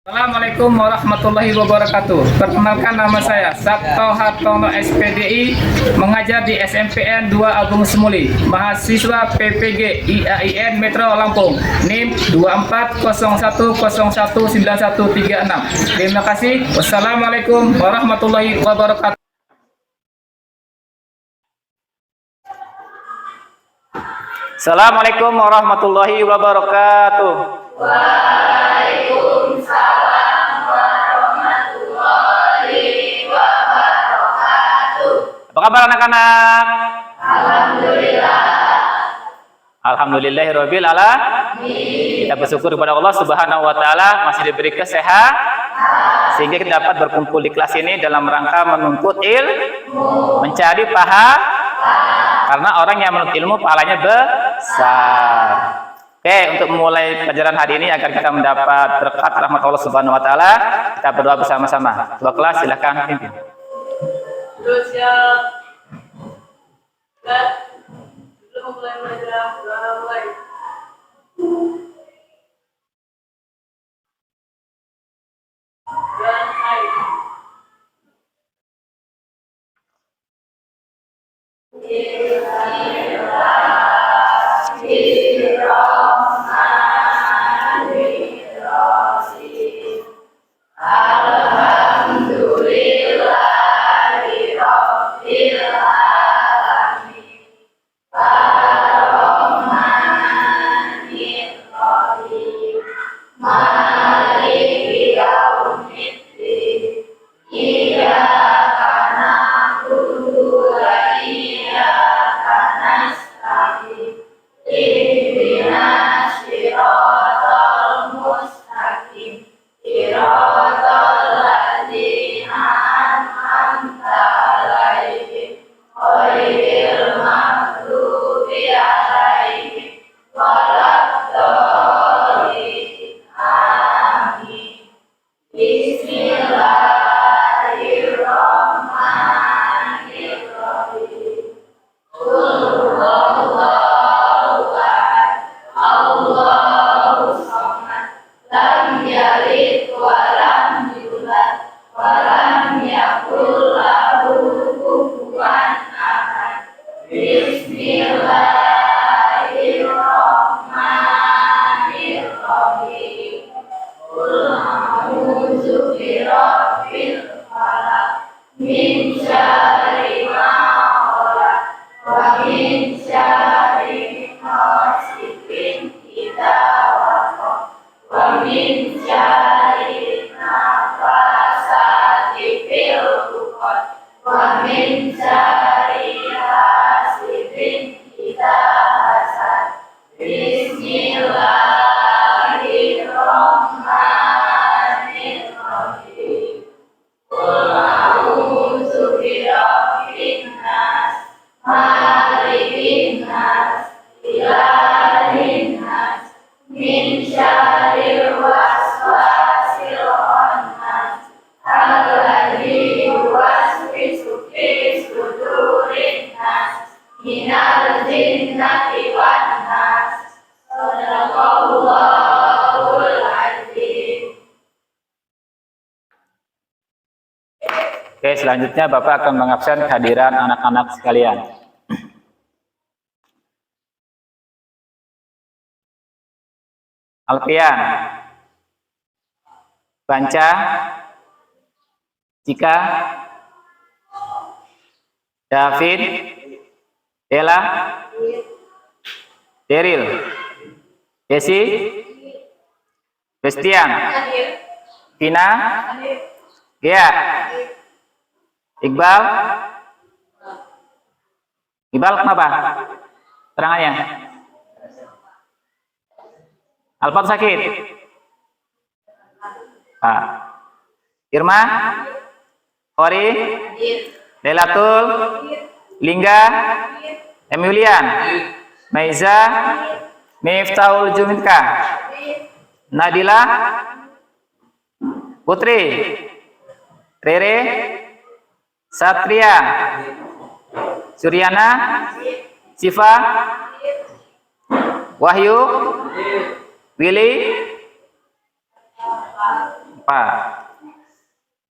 Assalamualaikum warahmatullahi wabarakatuh. Perkenalkan, nama saya Sabto Hartono SPDI, mengajar di SMPN 2 Agung Semuli, mahasiswa PPG IAIN Metro Lampung, NIM 2401019136. Terima kasih. Wassalamualaikum warahmatullahi wabarakatuh. Assalamualaikum warahmatullahi wabarakatuh. Apa kabar anak-anak? Alhamdulillahirabbil alamin. Kita bersyukur kepada Allah Subhanahu wa taala masih diberi kesehatan sehingga kita dapat berkumpul di kelas ini dalam rangka menuntut ilmu, mencari paham. Karena orang yang menuntut ilmu pahalanya besar. Oke, untuk memulai pelajaran hari ini agar kita mendapat berkat rahmat Allah Subhanahu wa taala, kita berdoa bersama-sama. Ketua kelas silakan pimpin. Terus ya, sebelum mulai belajar, mulai. Dan air. Oke, selanjutnya Bapak akan mengabsen kehadiran anak-anak sekalian. Alfian, Banca, Cika, David, Ella, Daryl, Desi, Christian, Tina, Gea, Iqbal. Iqbal kenapa? Terangannya. Alfat sakit. Irma, Hori, Lelatul, Lingga, Emilian, Maiza, Miftahul Juminka, Nadila, Putri, Rere, Satria, Suryana, Siva, Wahyu, Willy,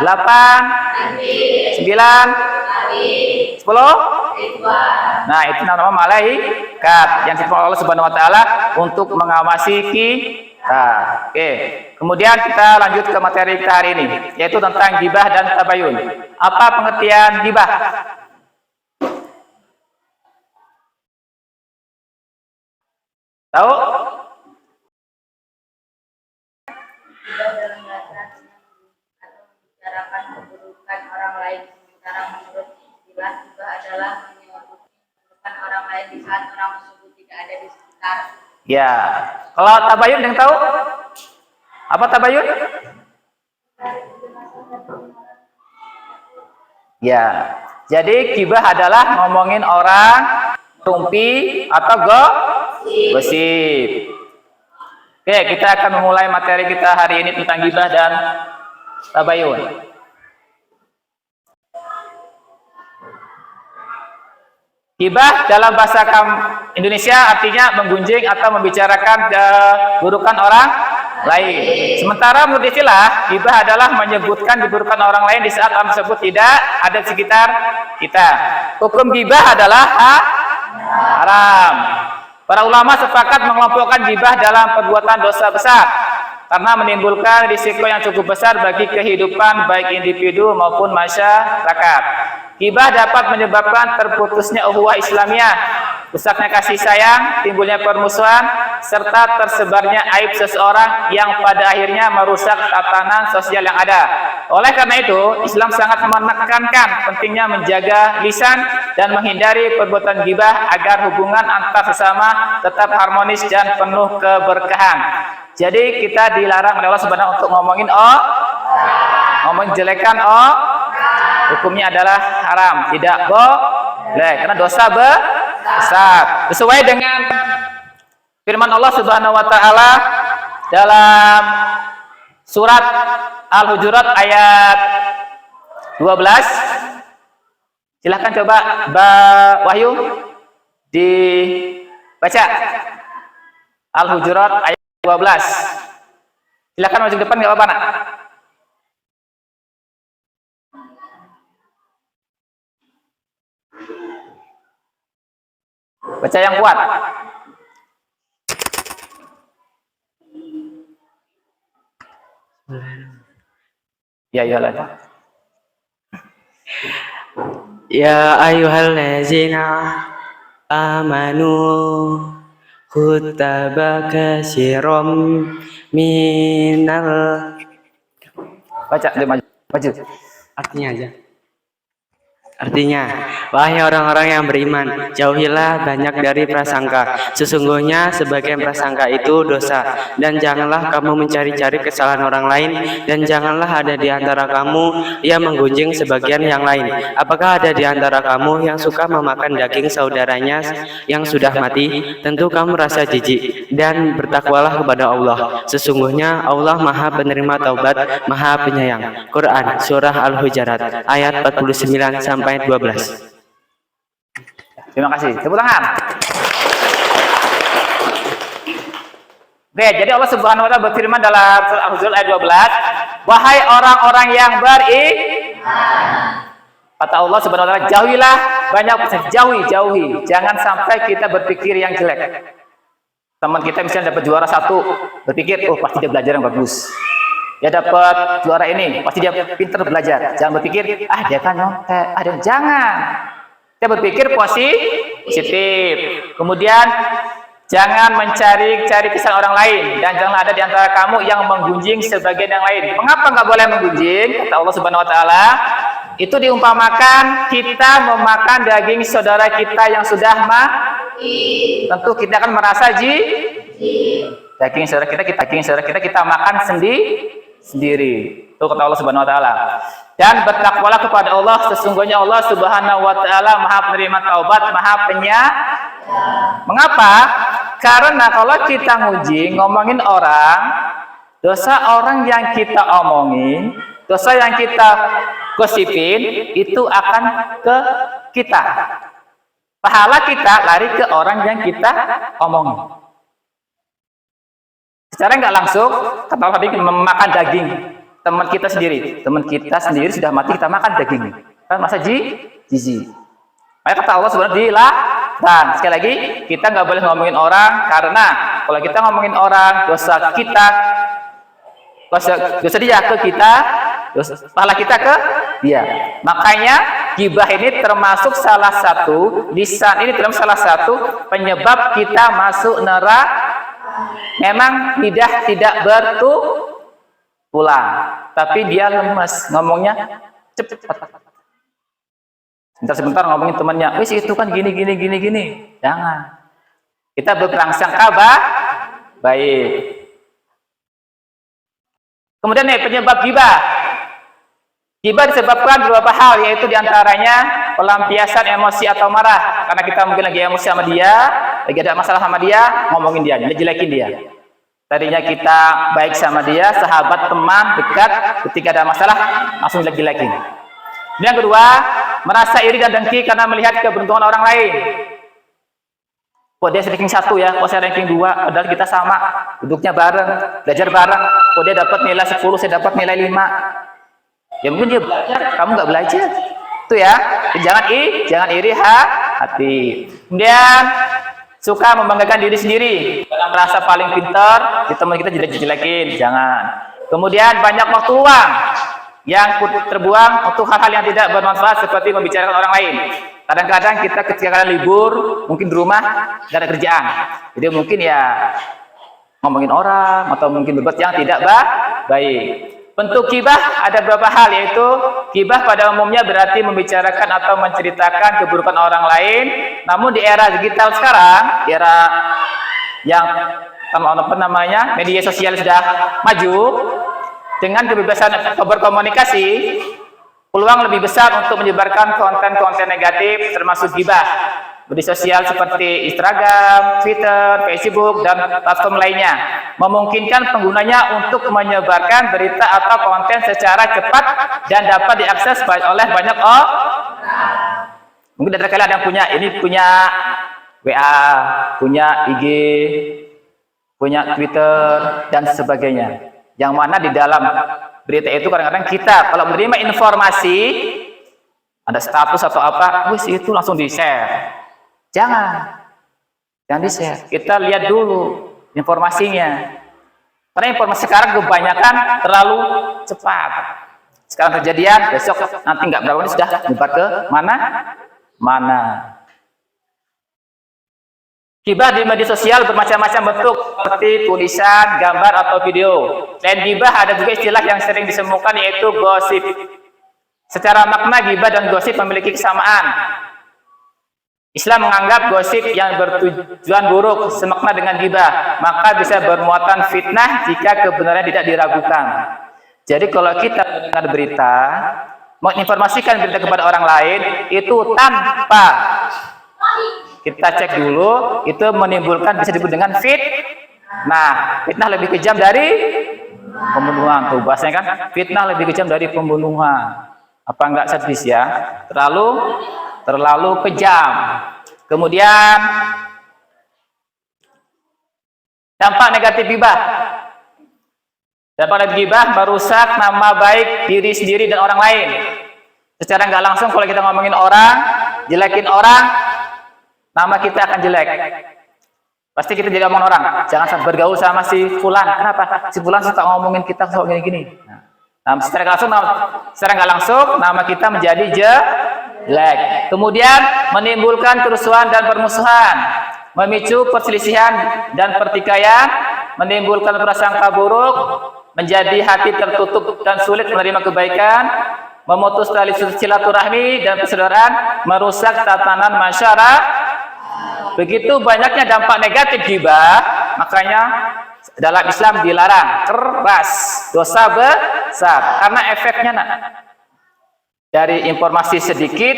8, 9, 10. Nah, itu nama malaikat yang diciptakan Allah Subhanahu wa taala untuk mengawasi kita. Oke. Kemudian kita lanjut ke materi kita hari ini, yaitu tentang ghibah dan tabayun. Apa pengertian ghibah? Tahu? Dalam bahasa atau membicarakan keburukan orang lain, sementara menurut istilah ghibah adalah menyebutkan keburukan orang lain di saat orang tersebut tidak ada di sekitar. Ya. Kalau tabayun yang tahu? Apa tabayun? Ya. Jadi ghibah adalah ngomongin orang tumpi atau gosip. Oke, kita akan memulai materi kita hari ini tentang ghibah dan tabayun. Ghibah dalam bahasa Indonesia artinya menggunjing atau membicarakan keburukan orang lain. Sementara menurut istilah, ghibah adalah menyebutkan keburukan orang lain di saat orang tersebut tidak ada di sekitar kita. Hukum ghibah adalah haram. Para ulama sepakat mengelompokkan ghibah dalam perbuatan dosa besar karena menimbulkan risiko yang cukup besar bagi kehidupan baik individu maupun masyarakat. Ghibah dapat menyebabkan terputusnya ukhuwah Islamiyah, rusaknya kasih sayang, timbulnya permusuhan, serta tersebarnya aib seseorang yang pada akhirnya merusak tatanan sosial yang ada. Oleh karena itu, Islam sangat menekankan pentingnya menjaga lisan dan menghindari perbuatan ghibah agar hubungan antar sesama tetap harmonis dan penuh keberkahan. Jadi kita dilarang oleh Allah Subhanahu untuk ngomongin ngomongin jelekan hukumnya adalah haram, tidak boleh karena dosa besar. Sesuai dengan firman Allah Subhanahu wa taala dalam surat Al-Hujurat ayat 12. Silahkan coba Wahyu dibaca. Al-Hujurat ayat 12. Silahkan maju ke depan, nggak apa-apa nak. Baca yang kuat. Ya, Ya ayyuhallazina amanu kutaba katsiran minal. Baca, dia maju. Artinya, wahai orang-orang yang beriman, jauhilah banyak dari prasangka. Sesungguhnya sebagian prasangka itu dosa. Dan janganlah kamu mencari-cari kesalahan orang lain. Dan janganlah ada di antara kamu yang menggunjing sebagian yang lain. Apakah ada di antara kamu yang suka memakan daging saudaranya yang sudah mati? Tentu kamu merasa jijik. Dan bertakwalah kepada Allah. Sesungguhnya Allah Maha Penerima Taubat, Maha Penyayang. Quran Surah Al-Hujurat ayat 49 sampai 12. Terima kasih. Tepuk tangan. Oke, jadi Allah Subhanahu wa taala berfirman dalam surah Al-Hujurat ayat Wahai orang-orang yang beriman. Kata Allah Subhanahu wa taala, jauhilah banyak jauhi. Jangan sampai kita berpikir yang jelek. Teman kita misalnya dapat juara 1, berpikir, oh pasti dia belajar yang bagus. Dia dapat juara ini, pasti dia pintar belajar. Jangan berpikir, dia kan nyontek. Jangan. Kita berpikir positif. Kemudian jangan mencari kesalahan orang lain, dan janganlah ada di antara kamu yang menggunjing sebagian yang lain. Mengapa nggak boleh menggunjing? Kata Allah Subhanahu wa taala, itu diumpamakan kita memakan daging saudara kita yang sudah mati. Tentu kita akan merasa daging saudara kita makan sendiri. Itu kata Allah Subhanahu wa taala. Dan bertakwalah kepada Allah, sesungguhnya Allah Subhanahu wa taala Maha penerima taubat, Maha Mengapa? Karena kalau kita ngomongin orang, dosa orang yang kita omongin, dosa yang kita gosipin, itu akan ke kita. Pahala kita lari ke orang yang kita omongin. Secara nggak langsung, kata Allah tadi, memakan daging teman kita sendiri sudah mati, kita makan daging. Kan masa jijik. Maka kata Allah sebenarnya dilarang. Sekali lagi, kita nggak boleh ngomongin orang, karena kalau kita ngomongin orang, dosa dia ke kita, pahala kita ke dia. Makanya ghibah ini termasuk salah satu penyebab kita masuk neraka. Memang lidah tidak bertulang, tapi dia lemas, ngomongnya cepat. Sebentar ngomongin temannya, wis itu kan gini. Jangan. Kita berprasangka baik. Kemudian penyebab ghibah. Ghibah disebabkan beberapa hal, yaitu diantaranya pelampiasan emosi atau marah. Karena kita mungkin lagi emosi sama dia, lagi ada masalah sama dia, ngomongin dia, jelekin dia. Tadinya kita baik sama dia, sahabat, teman, dekat, ketika ada masalah, langsung jelek-jelekin. Yang kedua, merasa iri dan dengki karena melihat keberuntungan orang lain. Kok dia ranking 1 ya, kok saya ranking 2, padahal kita sama, duduknya bareng, belajar bareng. Kok dia dapat nilai 10, saya dapat nilai 5. Ya mungkin dia belajar, kamu nggak belajar. Itu ya, jangan iri hati. Kemudian suka membanggakan diri sendiri, merasa paling pintar, di teman kita jelek-jelekin, jangan. Kemudian banyak waktu luang yang terbuang untuk hal-hal yang tidak bermanfaat seperti membicarakan orang lain. Kadang-kadang kita ketika libur, mungkin di rumah nggak ada kerjaan, jadi mungkin ya ngomongin orang atau mungkin berbuat yang tidak baik. Bentuk ghibah ada beberapa hal, yaitu ghibah pada umumnya berarti membicarakan atau menceritakan keburukan orang lain. Namun di era digital sekarang, era yang media sosial sudah maju, dengan kebebasan berkomunikasi, peluang lebih besar untuk menyebarkan konten-konten negatif termasuk ghibah di sosial seperti Instagram, Twitter, Facebook, dan platform lainnya, memungkinkan penggunanya untuk menyebarkan berita atau konten secara cepat dan dapat diakses oleh banyak orang. Mungkin dari kalian yang punya WA, punya IG, punya Twitter, dan sebagainya. Yang mana di dalam berita itu kadang-kadang kita kalau menerima informasi, ada status atau apa, itu langsung di-share. Jangan di-share. Kita lihat dulu informasinya. Karena informasi sekarang kebanyakan terlalu cepat. Sekarang kejadian, besok nanti nggak berapa menit sudah nyebar ke mana. Ghibah di media sosial bermacam-macam bentuk, seperti tulisan, gambar, atau video. Selain ghibah, ada juga istilah yang sering disemukan, yaitu gosip. Secara makna, ghibah dan gosip memiliki kesamaan. Islam menganggap gosip yang bertujuan buruk semakna dengan ghibah, maka bisa bermuatan fitnah jika kebenaran tidak diragukan. Jadi kalau kita mendengar berita, menginformasikan berita kepada orang lain, itu tanpa kita cek dulu, itu menimbulkan, bisa disebut dengan fitnah. Fitnah lebih kejam dari pembunuhan. Tuh bahasanya kan, fitnah lebih kejam dari pembunuhan. Apa enggak sadis ya? Terlalu kejam. Kemudian dampak negatif ghibah. Dan pada ghibah merusak nama baik diri sendiri dan orang lain. Secara nggak langsung kalau kita ngomongin orang, jelekin orang, nama kita akan jelek. Pasti kita jadi omong orang. Jangan sampai bergaul sama si fulan. Kenapa? Si fulan suka ngomongin kita soal gini-gini. Nah, secara nggak langsung nama kita menjadi jelek. Kemudian menimbulkan kerusuhan dan permusuhan, memicu perselisihan dan pertikaian, menimbulkan prasangka buruk, menjadi hati tertutup dan sulit menerima kebaikan, memutus tali silaturahmi dan persaudaraan, merusak tatanan masyarakat. Begitu banyaknya dampak negatif ghibah, makanya dalam Islam dilarang keras, dosa besar, karena efeknya dari informasi sedikit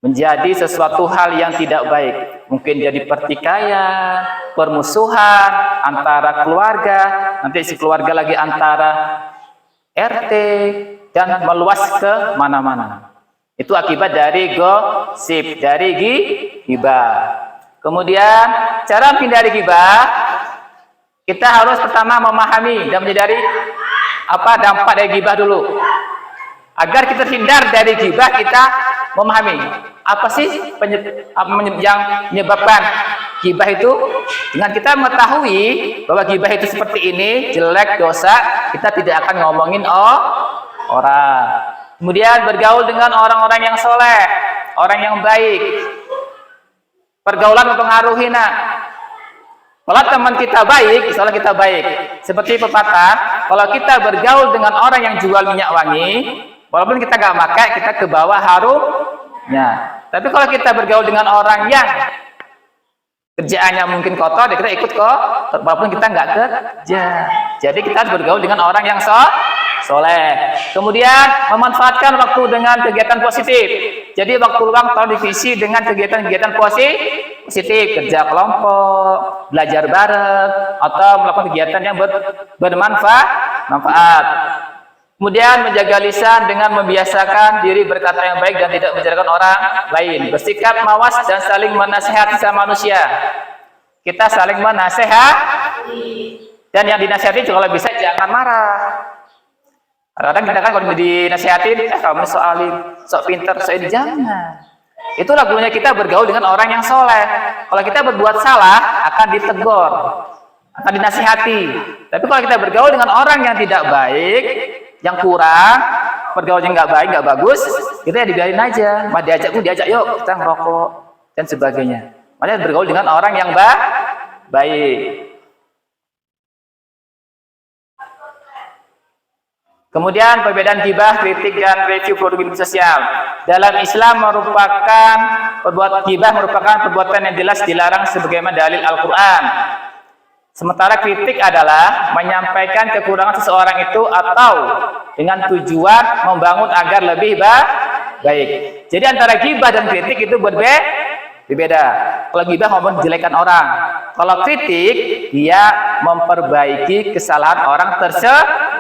menjadi sesuatu hal yang tidak baik, mungkin jadi pertikaian, permusuhan antara keluarga, nanti si keluarga lagi antara RT, dan meluas ke mana-mana. Itu akibat dari gosip, dari ghibah. Kemudian cara menghindari ghibah, kita harus pertama memahami dan menyadari apa dampak dari ghibah dulu. Agar kita terhindar dari ghibah, kita memahami apa sih yang menyebabkan ghibah itu. Dengan kita mengetahui bahwa ghibah itu seperti ini, jelek, dosa, kita tidak akan ngomongin orang. Kemudian bergaul dengan orang-orang yang soleh, orang yang baik. Pergaulan mempengaruhi Kalau teman kita baik, insya Allah kita baik. Seperti pepatah, kalau kita bergaul dengan orang yang jual minyak wangi, walaupun kita nggak pakai, kita ke bawah harumnya. Tapi kalau kita bergaul dengan orang yang kerjaannya mungkin kotor, kita ikut walaupun kita nggak kerja. Jadi kita harus bergaul dengan orang yang soleh. Kemudian memanfaatkan waktu dengan kegiatan positif. Jadi waktu luang tolong diisi dengan kegiatan-kegiatan positif, kerja kelompok, belajar bareng, atau melakukan kegiatan yang bermanfaat. Kemudian menjaga lisan dengan membiasakan diri berkata yang baik dan tidak menjelekan orang lain. Bersikap mawas dan saling menasihati sama manusia. Kita saling menasihati, dan yang dinasihati kalau bisa jangan marah. Kadang-kadang kita kan kalau dinasihatin, kamu sok alim, sok pinter, sok ini, jangan. Itulah gunanya kita bergaul dengan orang yang soleh. Kalau kita berbuat salah, akan ditegur, akan dinasihati. Tapi kalau kita bergaul dengan orang yang tidak baik, yang kurang, pergaulannya nggak baik, nggak bagus, kita ya dibiarin aja. Mah diajak yuk kita ngerokok dan sebagainya. Makanya bergaul dengan orang yang baik. Kemudian perbedaan ghibah, kritik, dan review produk media sosial. Dalam Islam ghibah merupakan perbuatan yang jelas dilarang sebagaimana dalil Al-Quran. Sementara kritik adalah menyampaikan kekurangan seseorang itu atau dengan tujuan membangun agar lebih baik. Jadi antara ghibah dan kritik itu berbeda. Kalau ghibah ngomong jelekan orang. Kalau kritik, dia memperbaiki kesalahan orang tersebut.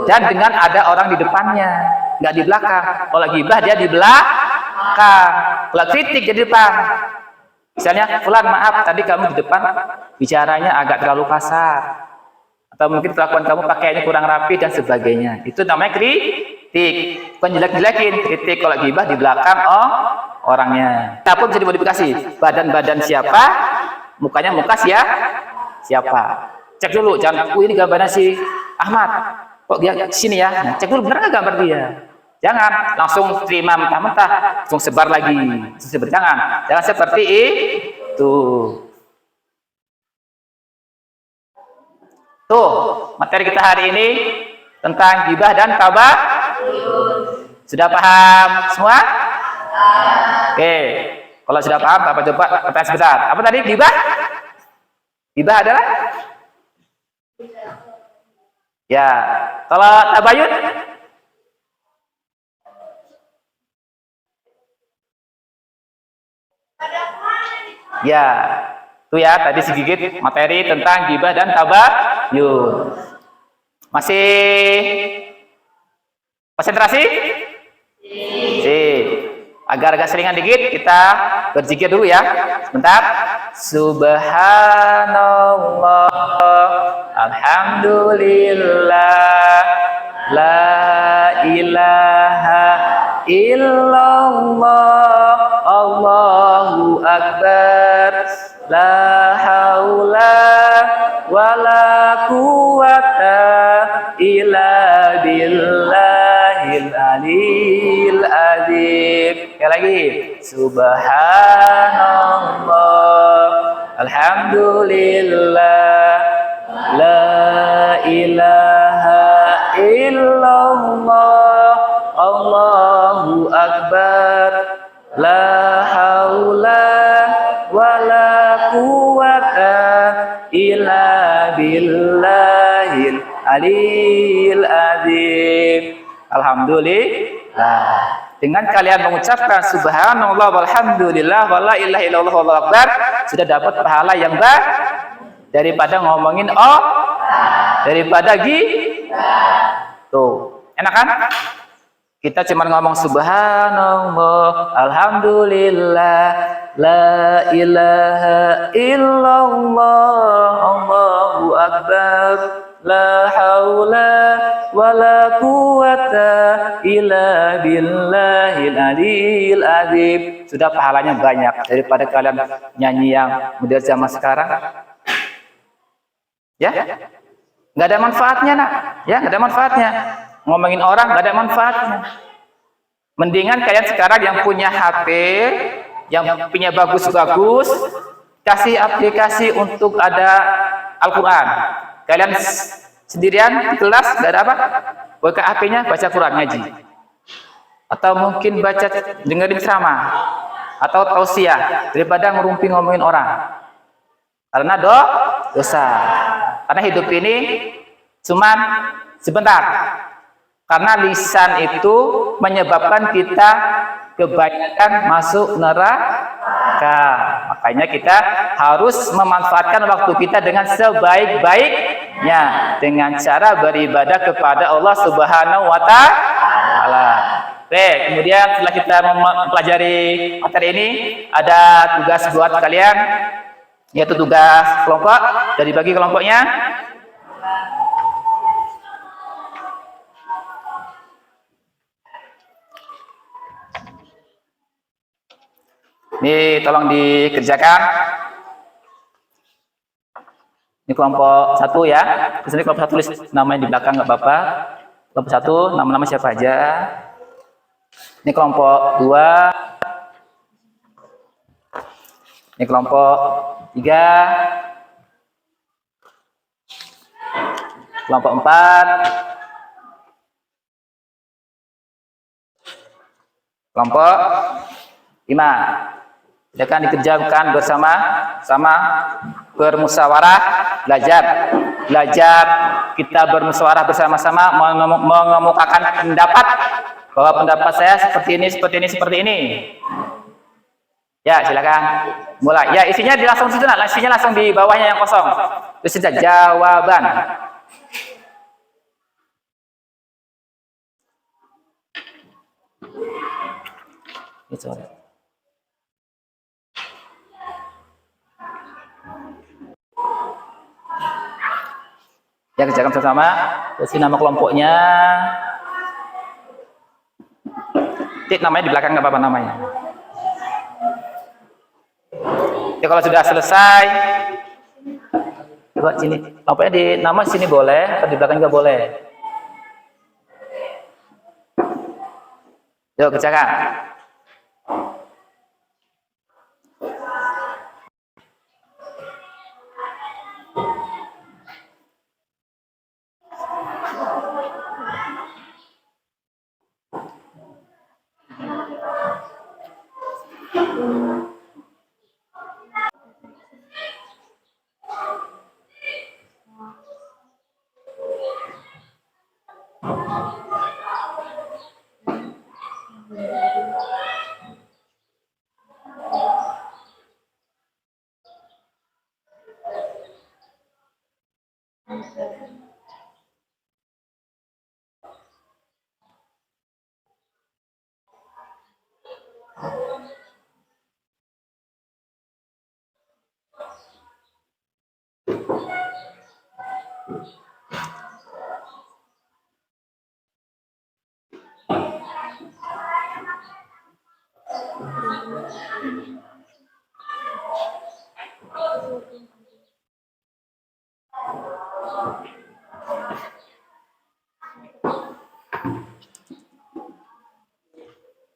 Dan dengan ada orang di depannya, nggak di belakang. Kalau ghibah dia di belakang. Kalau kritik dia di depan. Misalnya, fulan maaf, tadi kamu di depan bicaranya agak terlalu kasar. Atau mungkin kelakuan kamu pakaiannya kurang rapi dan sebagainya. Itu namanya kritik. Bukan jelek-jelekin, kritik. Kalau ghibah di belakang orangnya. Tapi bisa dimodifikasi. Badan-badan siapa, mukanya muka siapa. Cek dulu, jangan, ini gambarnya si Ahmad. Kok dia sini ya? Nah, cek dulu benar nggak gambar dia. Jangan langsung terima mentah-mentah, langsung sebar lagi. Jangan seperti itu. Tuh, materi kita hari ini tentang ghibah dan sudah paham semua? Oke, kalau sudah paham, Bapak coba pertanyaan sebentar. Apa tadi ghibah? Ghibah adalah? Ya, kalau tabayun? Ya, itu ya tadi sedikit materi tentang ghibah dan tabayun. Masih konsentrasi? Agar agak seringan dikit, kita berzikir dulu ya. Sebentar. Subhanallah, alhamdulillah. haula wala quwata illa billahil aliyil azim. Sekali lagi. Subhanallah, alhamdulillah, la ilaha illallah, Allahu akbar, la haula wala quwata illa billahil aliyil azim. Alhamdulillah. Dengan kalian mengucapkan subhanallah walhamdulillah wala ilaha illallah wallahu akbar, sudah dapat pahala yang daripada ngomongin daripada tuh. Enak kan? Kita cuma ngomong subhanallah, alhamdulillah, la ilaha illallah, Allahu akbar, la haula wala quwata illa billahil aliyil azim. Sudah pahalanya banyak daripada kalian nyanyi yang model zaman sekarang. Ya? Nggak ada manfaatnya, nak. Ya, nggak ada manfaatnya. Ngomongin orang nggak ada manfaatnya. Mendingan kalian sekarang yang punya HP, yang punya bagus-bagus, kasih aplikasi untuk ada Al-Quran. Kalian sendirian di kelas nggak ada apa? Buka HP-nya baca Quran ngaji. Atau mungkin baca dengerin ceramah atau tausiah daripada ngerumpi ngomongin orang. Karena dosa. Karena hidup ini cuman sebentar. Karena lisan itu menyebabkan kita kebanyakan masuk neraka. Makanya kita harus memanfaatkan waktu kita dengan sebaik-baiknya dengan cara beribadah kepada Allah Subhanahu wa taala. Oke, kemudian setelah kita mempelajari materi ini, ada tugas buat kalian, yaitu tugas kelompok. Dari bagi kelompoknya. Ini tolong dikerjakan. Ini kelompok 1 ya. Di sini kelompok 1 tulis namanya di belakang nggak apa-apa. Kelompok 1 nama-nama siapa aja. Ini kelompok 2. Ini kelompok 3. Kelompok 4. Kelompok 5. Silakan dikerjakan bersama-sama, bermusyawarah, belajar kita bermusyawarah bersama-sama, mengemukakan pendapat bahwa pendapat saya seperti ini. Ya, silakan mulai. Ya, isinya langsung situ, isinya langsung di bawahnya yang kosong. Terus saja jawaban. Itu. Ya, kerjakan bersama. Terus nama kelompoknya. Namanya di belakang nggak apa-apa namanya. Ya, kalau sudah selesai, coba sini. Kelompoknya di nama sini boleh, atau di belakang juga boleh. Yuk, kerjakan.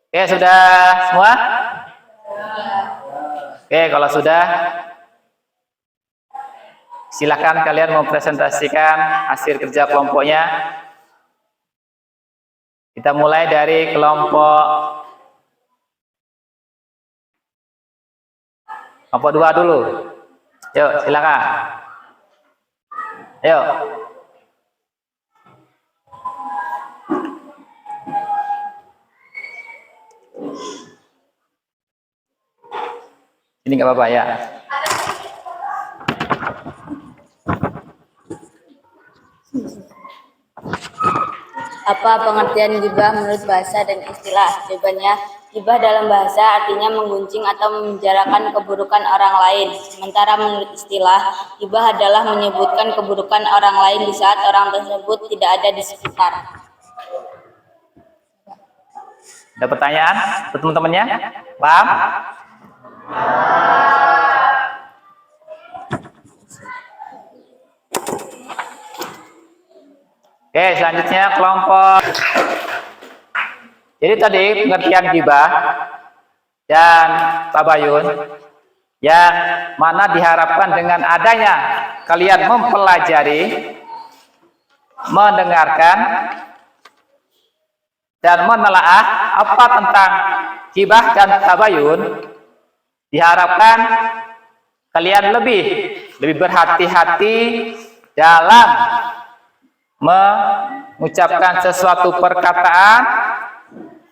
Oke, sudah semua? Oke, kalau sudah, silakan kalian mempresentasikan hasil kerja kelompoknya. Kita mulai dari kelompok 2 dulu. Yuk, silakan. Yuk. Ini nggak apa-apa ya. Apa pengertian gibah menurut bahasa dan istilah? Jawabannya, gibah dalam bahasa artinya menggunjing atau membicarakan keburukan orang lain. Sementara menurut istilah, gibah adalah menyebutkan keburukan orang lain di saat orang tersebut tidak ada di sekitar. Ada pertanyaan untuk teman-temannya? Paham? Oke, selanjutnya kelompok. Jadi tadi pengertian gibah dan tabayun yang mana diharapkan dengan adanya kalian mempelajari, mendengarkan, dan menelaah apa tentang gibah dan tabayun, diharapkan kalian lebih berhati-hati dalam mengucapkan sesuatu perkataan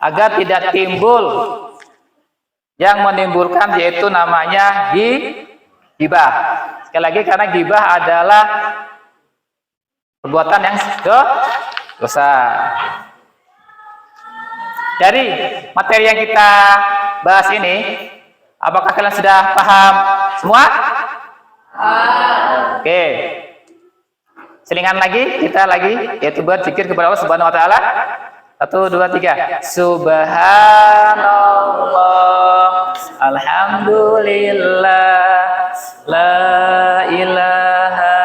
agar tidak timbul yang menimbulkan, yaitu namanya gibah. Sekali lagi, karena gibah adalah perbuatan yang dosa. Dari materi yang kita bahas ini, apakah kalian sudah paham semua? Oke. Selingan lagi, kita lagi, yaitu berzikir kepada Allah Subhanahu wa Ta'ala. 1, 2, 3. Subhanallah, alhamdulillah, la ilaha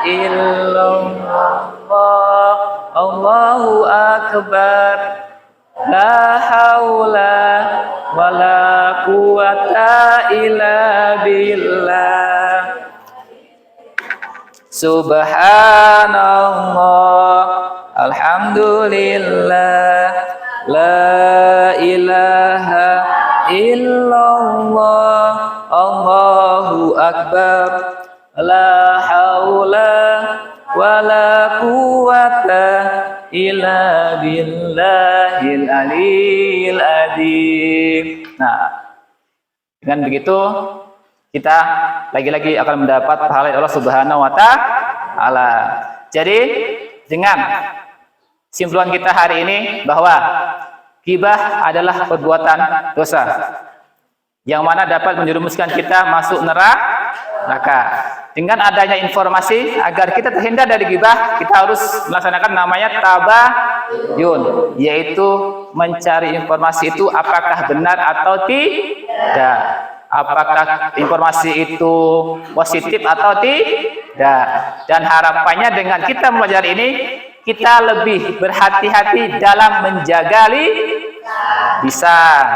illallah, Allahu akbar, la haula wa la quwata illa billah. Subhanallah, alhamdulillah, la ilaha illallah, Allahu akbar, la haula wa la quwata illa billahil aliyil azim. Nah, dengan begitu kita lagi-lagi akan mendapat pahala dari Allah Subhanahu wa Ta'ala. Jadi, dengan simpulan kita hari ini bahwa ghibah adalah perbuatan dosa yang mana dapat menjerumuskan kita masuk neraka. Dengan adanya informasi agar kita terhindar dari ghibah, kita harus melaksanakan namanya tabayun, yaitu mencari informasi itu apakah benar atau tidak. Apakah informasi itu positif atau tidak. Dan harapannya dengan kita mempelajari ini, kita lebih berhati-hati dalam menjaga lisan.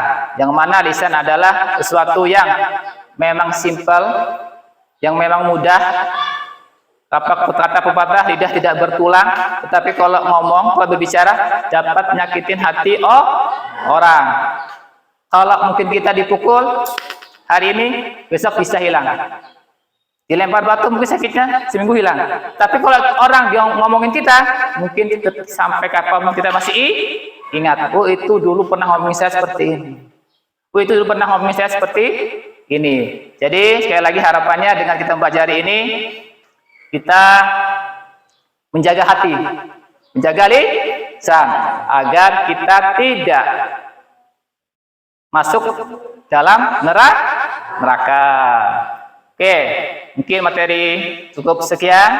Yang mana lisan adalah sesuatu yang memang simpel, yang memang mudah. Kata pepatah, lidah tidak bertulang, tetapi kalau ngomong, kalau berbicara, dapat nyakitin hati orang. Kalau mungkin kita dipukul hari ini, besok bisa hilang. Dilempar batu mungkin sakitnya seminggu hilang. Tapi kalau orang yang ngomongin kita, mungkin sampai kapan kita masih ingat. Oh, itu dulu pernah ngomongin saya seperti ini. Oh, itu dulu pernah ngomongin saya seperti ini. Jadi sekali lagi harapannya dengan kita mempelajari ini, kita menjaga hati, menjaga lisan, agar kita tidak masuk dalam neraka. Oke, mungkin materi cukup sekian.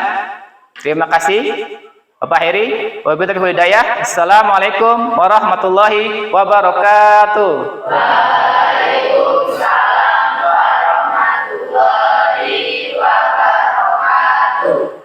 Terima kasih Bapak Heri. Wabillahi taufiq wal hidayah. Assalamualaikum warahmatullahi wabarakatuh. wabarakatuh.